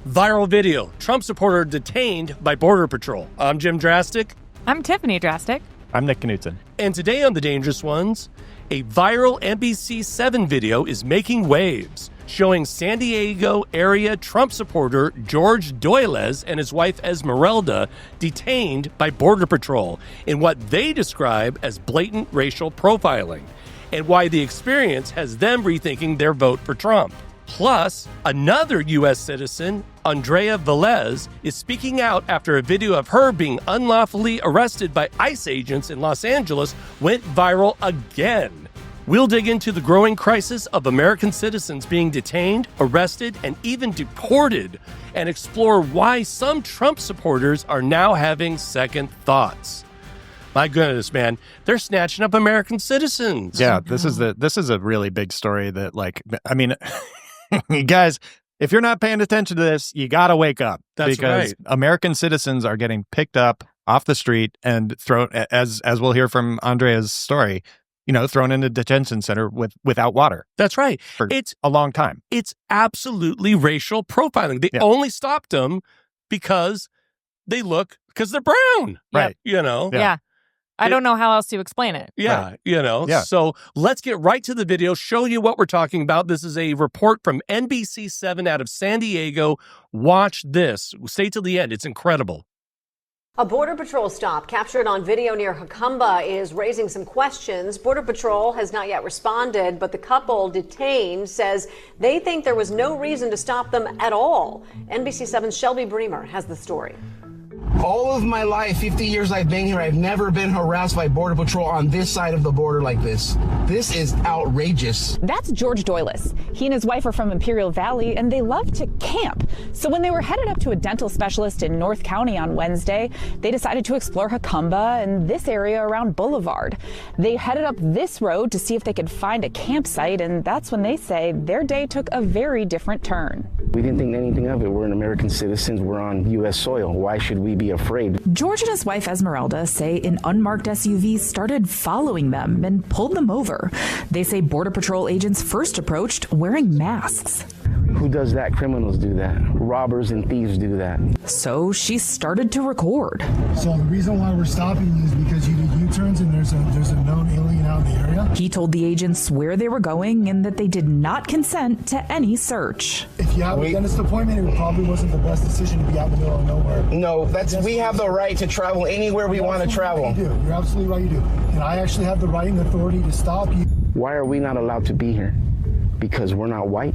Viral video. Trump supporter detained by Border Patrol. I'm Jim Drastic. I'm Tiffany Drastic. I'm Nick Knutson. And today on The Dangerous Ones, a viral NBC7 video is making waves, showing San Diego area Trump supporter George Doilez and his wife Esmeralda detained by Border Patrol in what they describe as blatant racial profiling, and why the experience has them rethinking their vote for Trump. Plus, another U.S. citizen, Andrea Velez, is speaking out after a video of her being unlawfully arrested by ICE agents in Los Angeles went viral again. We'll dig into the growing crisis of American citizens being detained, arrested, and even deported, and explore why some Trump supporters are now having second thoughts. My goodness, man, they're snatching up American citizens. Yeah, this is a really big story that, guys, if you're not paying attention to this, you got to wake up. That's because right. American citizens are getting picked up off the street and thrown, as we'll hear from Andrea's story, thrown in a detention center without water. That's right. For a long time. It's absolutely racial profiling. They only stopped them because they're brown. Right. Yeah. I don't know how else to explain it. Yeah, right. Yeah. So let's get right to the video, show you what we're talking about. This is a report from NBC7 out of San Diego. Watch this. Stay till the end. It's incredible. A Border Patrol stop captured on video near Jacumba is raising some questions. Border Patrol has not yet responded, but the couple detained says they think there was no reason to stop them at all. NBC7's Shelby Bremer has the story. All of my life, 50 years I've been here, I've never been harassed by Border Patrol on this side of the border like this. This is outrageous. That's George Doilez. He and his wife are from Imperial Valley, and they love to camp. So when they were headed up to a dental specialist in North County on Wednesday, they decided to explore Jacumba and this area around Boulevard. They headed up this road to see if they could find a campsite, and that's when they say their day took a very different turn. We didn't think anything of it. We're American citizens. We're on U.S. soil. Why should we be afraid? George and his wife Esmeralda say an unmarked SUV started following them and pulled them over. They say Border Patrol agents first approached wearing masks. Who does that? Criminals do that. Robbers and thieves do that. So she started to record. So the reason why we're stopping you is because you did U-turns and there's a known alien out in the area. He told the agents where they were going and that they did not consent to any search. If you have a dentist appointment, it probably wasn't the best decision to be out in the middle of nowhere. No, we have the right to travel anywhere we want to travel. Right, you do. You're absolutely right, you do. And I actually have the right and authority to stop you. Why are we not allowed to be here? Because we're not white?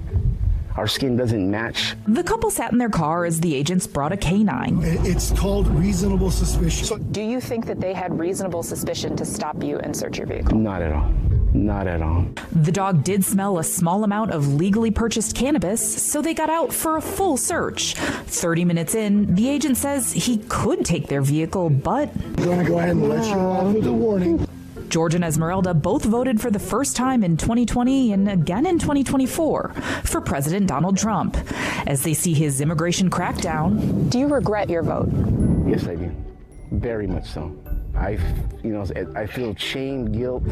Our skin doesn't match. The couple sat in their car as the agents brought a canine. It's called reasonable suspicion. Do you think that they had reasonable suspicion to stop you and search your vehicle? Not at all. Not at all. The dog did smell a small amount of legally purchased cannabis, so they got out for a full search. 30 minutes in, the agent says he could take their vehicle, but... I'm going to go ahead and let you off with a warning. George and Esmeralda both voted for the first time in 2020 and again in 2024 for President Donald Trump. As they see his immigration crackdown, do you regret your vote? Yes, I do. Very much so. I feel shame, guilt,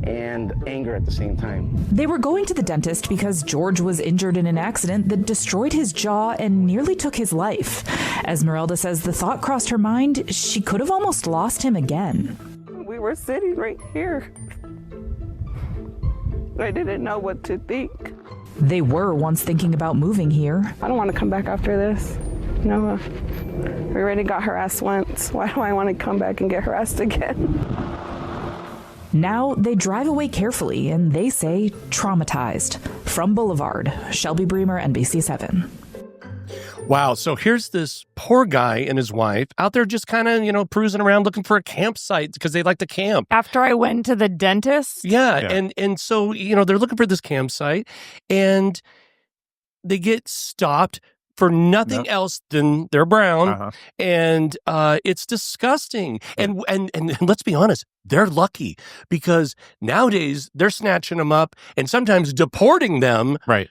and anger at the same time. They were going to the dentist because George was injured in an accident that destroyed his jaw and nearly took his life. Esmeralda says the thought crossed her mind she could have almost lost him again. We were sitting right here. I didn't know what to think. They were once thinking about moving here. I don't want to come back after this. No, we already got harassed once. Why do I want to come back and get harassed again? Now they drive away carefully, and they say traumatized. From Boulevard, Shelby Bremer, NBC7. Wow. So here's this poor guy and his wife out there just kind of, cruising around looking for a campsite because they like to camp. After I went to the dentist? Yeah. And so, they're looking for this campsite and they get stopped for nothing else than they're brown. Uh-huh. And it's disgusting. And let's be honest, they're lucky because nowadays they're snatching them up and sometimes deporting them. Right.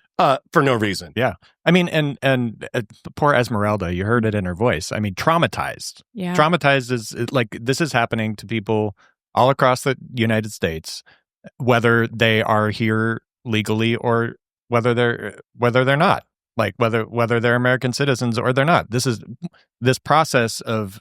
For no reason. Yeah. I mean, and poor Esmeralda, you heard it in her voice. I mean, traumatized. Yeah. Traumatized is like, this is happening to people all across the United States, whether they are here legally or whether they're not. like whether they're American citizens or they're not. This process of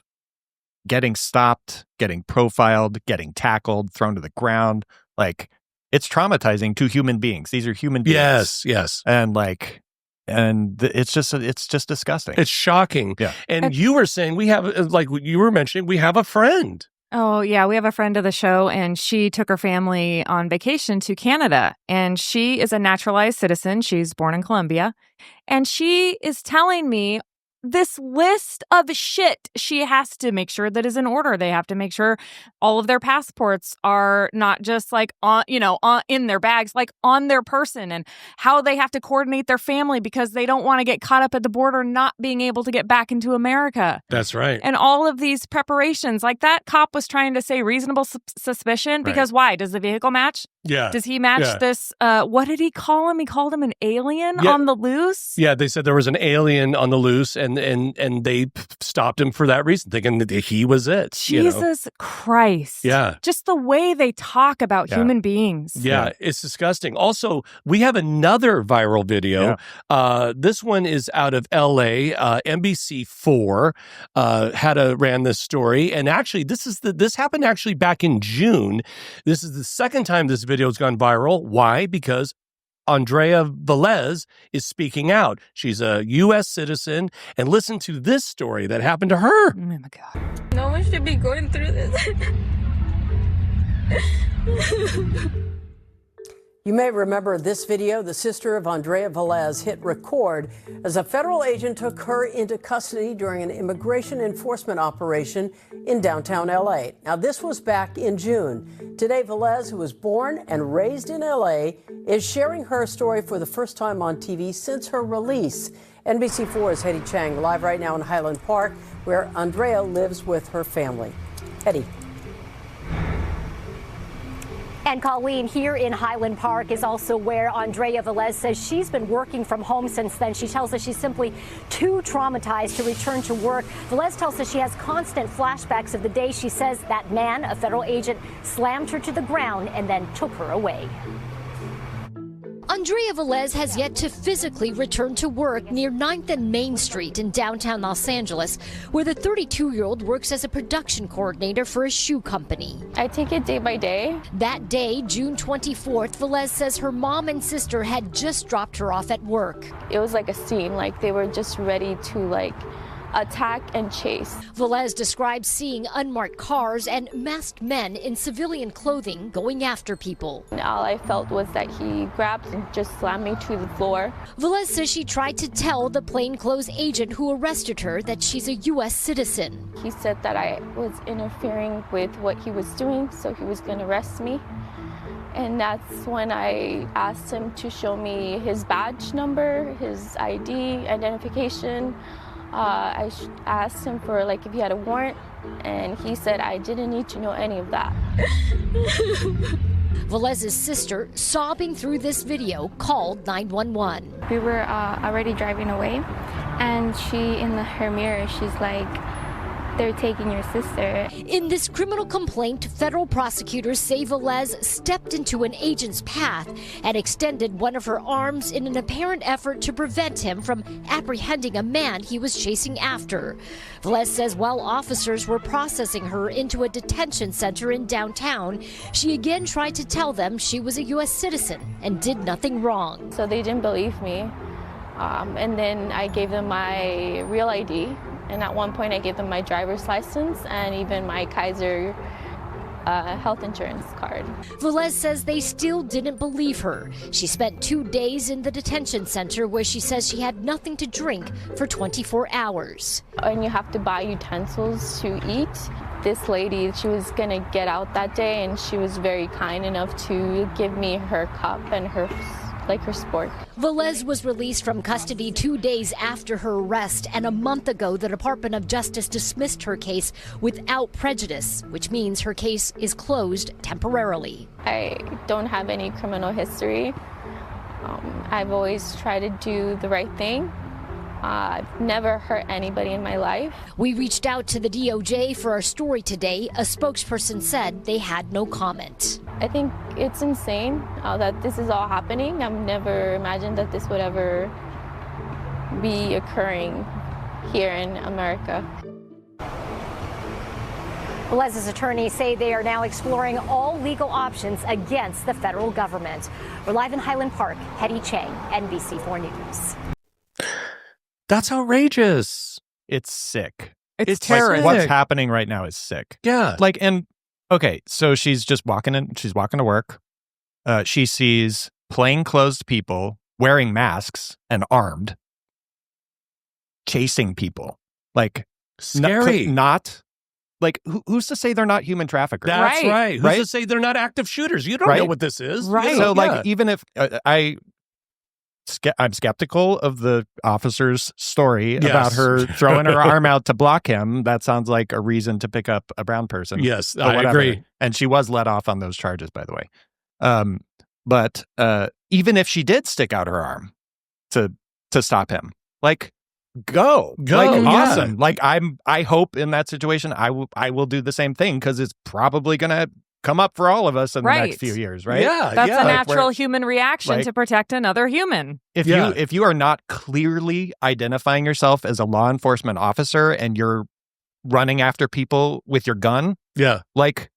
getting stopped, getting profiled, getting tackled, thrown to the ground, like it's traumatizing to human beings. These are human beings. Yes. And it's just disgusting. It's shocking. Yeah. And you were saying we have, like you were mentioning, we have a friend. Oh, yeah. We have a friend of the show, and she took her family on vacation to Canada. And she is a naturalized citizen. She's born in Colombia. And she is telling me this list of shit she has to make sure that is in order. They have to make sure all of their passports are not just like in their bags, like on their person, and how they have to coordinate their family because they don't want to get caught up at the border not being able to get back into America. That's right. And all of these preparations, like that cop was trying to say reasonable suspicion because why? Does the vehicle match? Yeah. Does he match this? What did he call him? He called him an alien on the loose? Yeah, they said there was an alien on the loose, and they stopped him for that reason, thinking that he was it. Jesus Christ. Yeah. Just the way they talk about human beings. Yeah, it's disgusting. Also, we have another viral video. Yeah. This one is out of LA. NBC4 ran this story. And actually, this happened actually back in June. This is the second time this video has gone viral. Why? Because Andrea Velez is speaking out. She's a U.S. citizen. And listen to this story that happened to her. Oh, my God. No one should be going through this. You may remember this video. The sister of Andrea Velez hit record as a federal agent took her into custody during an immigration enforcement operation in downtown L.A. Now, this was back in June. Today, Velez, who was born and raised in L.A., is sharing her story for the first time on TV since her release. NBC4's Hetty Chang live right now in Highland Park, where Andrea lives with her family. Hetty. And Colleen, here in Highland Park is also where Andrea Velez says she's been working from home since then. She tells us she's simply too traumatized to return to work. Velez tells us she has constant flashbacks of the day she says that man, a federal agent, slammed her to the ground and then took her away. Andrea Velez has yet to physically return to work near 9th and Main Street in downtown Los Angeles, where the 32-year-old works as a production coordinator for a shoe company. I take it day by day. That day, June 24th, Velez says her mom and sister had just dropped her off at work. It was like a scene, like they were just ready to attack and chase. Velez describes seeing unmarked cars and masked men in civilian clothing going after people. And all I felt was that he grabbed and just slammed me to the floor. Velez says she tried to tell the plainclothes agent who arrested her that she's a U.S. citizen. He said that I was interfering with what he was doing, so he was going to arrest me. And that's when I asked him to show me his badge number, his ID, identification. I asked him for if he had a warrant, and he said I didn't need to know any of that. Velez's sister, sobbing through this video, called 911. We were already driving away, and in her mirror, she's like, "They're taking your sister." In this criminal complaint, federal prosecutors say Velez stepped into an agent's path and extended one of her arms in an apparent effort to prevent him from apprehending a man he was chasing after. Velez says while officers were processing her into a detention center in downtown, she again tried to tell them she was a U.S. citizen and did nothing wrong. So they didn't believe me. And then I gave them my real ID. And at one point, I gave them my driver's license and even my Kaiser health insurance card. Velez says they still didn't believe her. She spent 2 days in the detention center where she says she had nothing to drink for 24 hours. And you have to buy utensils to eat. This lady, she was going to get out that day, and she was very kind enough to give me her cup and her sport. Velez was released from custody 2 days after her arrest, and a month ago the Department of Justice dismissed her case without prejudice, which means her case is closed temporarily. I don't have any criminal history. I've always tried to do the right thing. I've never hurt anybody in my life. We reached out to the DOJ for our story today. A spokesperson said they had no comment. I think it's insane that this is all happening. I've never imagined that this would ever be occurring here in America. Velez's attorneys say they are now exploring all legal options against the federal government. We're live in Highland Park. Hetty Chang, NBC4 News. That's outrageous. It's sick. It's like, terrible. what's happening right now is sick. Yeah. Like, and okay, so she's just walking in. She's walking to work. She sees plainclothes people wearing masks and armed, chasing people. Like, scary. Not like, who's to say they're not human traffickers? That's right. Who's right? to say they're not active shooters? You don't know what this is. Right. You know? So, like, even if I'm skeptical of the officer's story about her throwing her arm out to block him. That sounds like a reason to pick up a brown person. Yes, I agree. And she was let off on those charges, by the way. But even if she did stick out her arm to stop him, like, go, like, awesome. Like, I hope in that situation I will do the same thing, because it's probably gonna come up for all of us in the next few years, right? Yeah, that's a like, natural human reaction to protect another human. If you are not clearly identifying yourself as a law enforcement officer and you're running after people with your gun, like,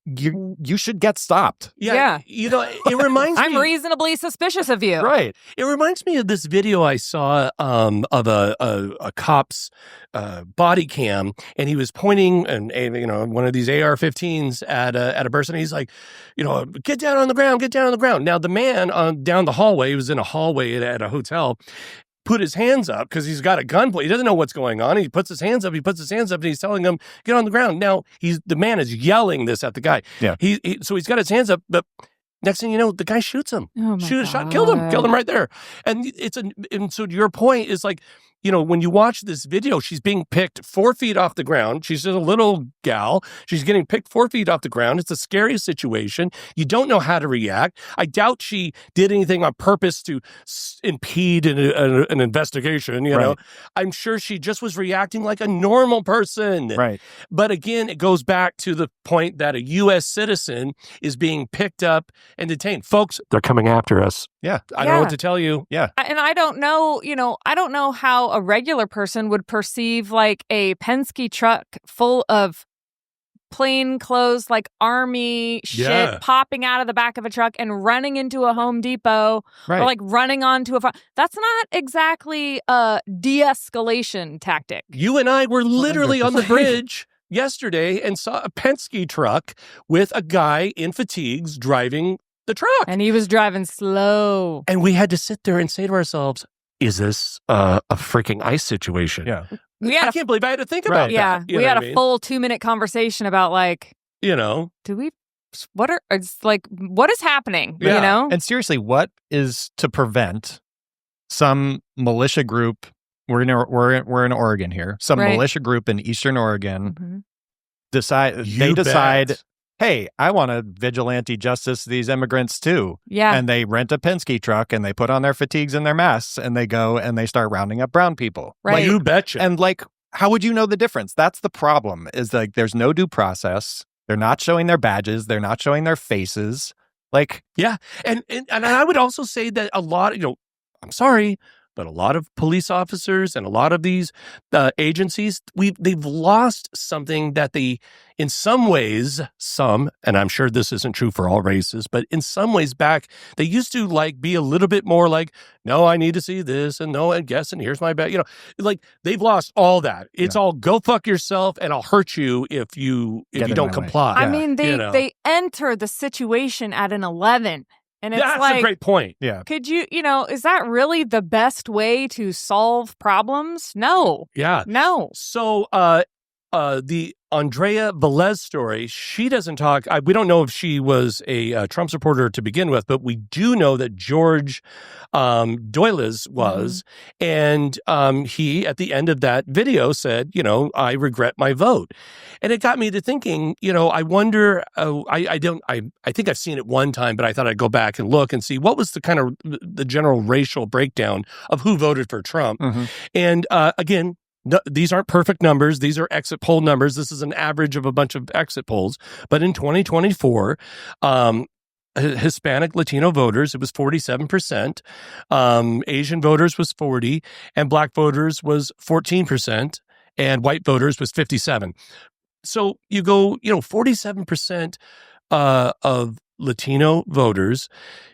you should get stopped. Yeah. You know, it reminds me. I'm reasonably suspicious of you. Right. It reminds me of this video I saw of a cop's body cam, and he was pointing one of these AR-15s at a person. He's like, get down on the ground, get down on the ground. Now the man down the hallway, he was in a hallway at a hotel, put his hands up because he's got a gun. He doesn't know what's going on. He puts his hands up. And he's telling him, get on the ground. Now the man is yelling this at the guy. Yeah. So he's got his hands up, but next thing you know, the guy shoots him. Oh my Shot, killed him right there. And and so your point is, like, when you watch this video, she's being picked 4 feet off the ground. She's just a little gal. She's getting picked 4 feet off the ground. It's a scary situation. You don't know how to react. I doubt she did anything on purpose to impede an investigation. Right. I'm sure she just was reacting like a normal person. Right. But again, it goes back to the point that a U.S. citizen is being picked up and detained. Folks, they're coming after us. Yeah. I don't know what to tell you. Yeah. And I don't know, I don't know how a regular person would perceive, like, a Penske truck full of plain clothes, like army shit, popping out of the back of a truck and running into a Home Depot, or like running onto a farm. That's not exactly a de-escalation tactic. You and I were literally 100%. On the bridge yesterday and saw a Penske truck with a guy in fatigues driving the truck. And he was driving slow. And we had to sit there and say to ourselves, is this a freaking ICE situation? Yeah. I can't believe I had to think about that. Yeah. We had a full 2-minute conversation about, like, what is happening? Yeah. And seriously, what is to prevent some militia group? We're in Oregon here. Some militia group in Eastern Oregon decide, hey, I want to vigilante justice these immigrants too. Yeah. And they rent a Penske truck and they put on their fatigues and their masks and they go and they start rounding up brown people. Right. You betcha. And, like, how would you know the difference? That's the problem, is, like, there's no due process. They're not showing their badges. They're not showing their faces. Like, yeah. And I would also say that a lot, I'm sorry, but a lot of police officers and a lot of these agencies, they've lost something that they, in some ways, and I'm sure this isn't true for all races, but in some ways back, they used to, like, be a little bit more like, no, I need to see this, and no, and guess, and here's my bad. Like, they've lost all that. It's all go fuck yourself, and I'll hurt you if you don't comply. I mean, they enter the situation at an 11. And it's That's a great point. Yeah. Could you, is that really the best way to solve problems? No. Yeah. No. So the Andrea Velez story, she doesn't talk. We don't know if she was a Trump supporter to begin with, but we do know that George Doilez was. And he, at the end of that video, said, I regret my vote. And it got me to thinking, I wonder, I think I've seen it one time, but I thought I'd go back and look and see what was the kind of the general racial breakdown of who voted for Trump. And again, no, these aren't perfect numbers. These are exit poll numbers. This is an average of a bunch of exit polls. But in 2024, Hispanic Latino voters, it was 47%. Asian voters was 40%, and black voters was 14%, and white voters was 57%. So you go, 47% of Latino voters.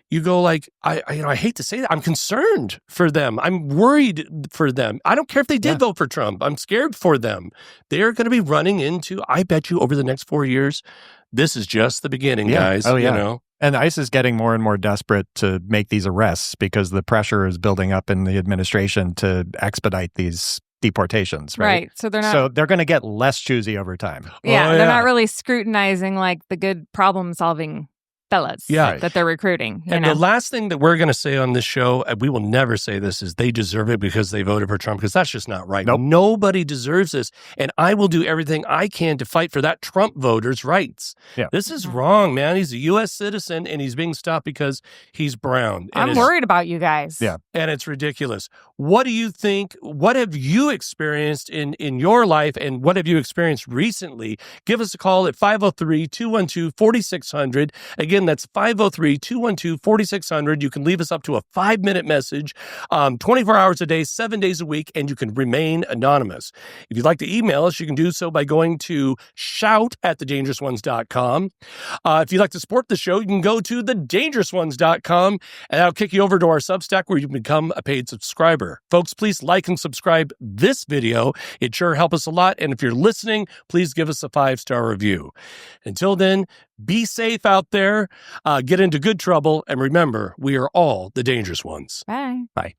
You go like, I hate to say that. I'm concerned for them. I'm worried for them. I don't care if they did vote for Trump. I'm scared for them. They're going to be running into, I bet you over the next 4 years, this is just the beginning, guys. Oh, yeah. And ICE is getting more and more desperate to make these arrests because the pressure is building up in the administration to expedite these deportations, right? So they're going to get less choosy over time. Yeah, they're not really scrutinizing like the good problem-solving fellas that they're recruiting. And the last thing that we're going to say on this show, and we will never say this, is they deserve it because they voted for Trump, because that's just not right. Nope. Nobody deserves this. And I will do everything I can to fight for that Trump voter's rights. Yeah. This is wrong, man. He's a U.S. citizen, and he's being stopped because he's brown. And I'm worried about you guys. Yeah. And it's ridiculous. What do you think? What have you experienced in your life, and what have you experienced recently? Give us a call at 503-212-4600. Again, that's 503-212-4600. You can leave us up to a 5-minute message 24 hours a day, 7 days a week, and you can remain anonymous. If you'd like to email us, you can do so by going to shout@thedangerousones.com. If you'd like to support the show, you can go to thedangerousones.com, and that'll kick you over to our Substack where you can become a paid subscriber. Folks, please like and subscribe this video. It sure helps us a lot. And if you're listening, please give us a 5-star review. Until then, be safe out there, get into good trouble, and remember, we are all the dangerous ones. Bye. Bye.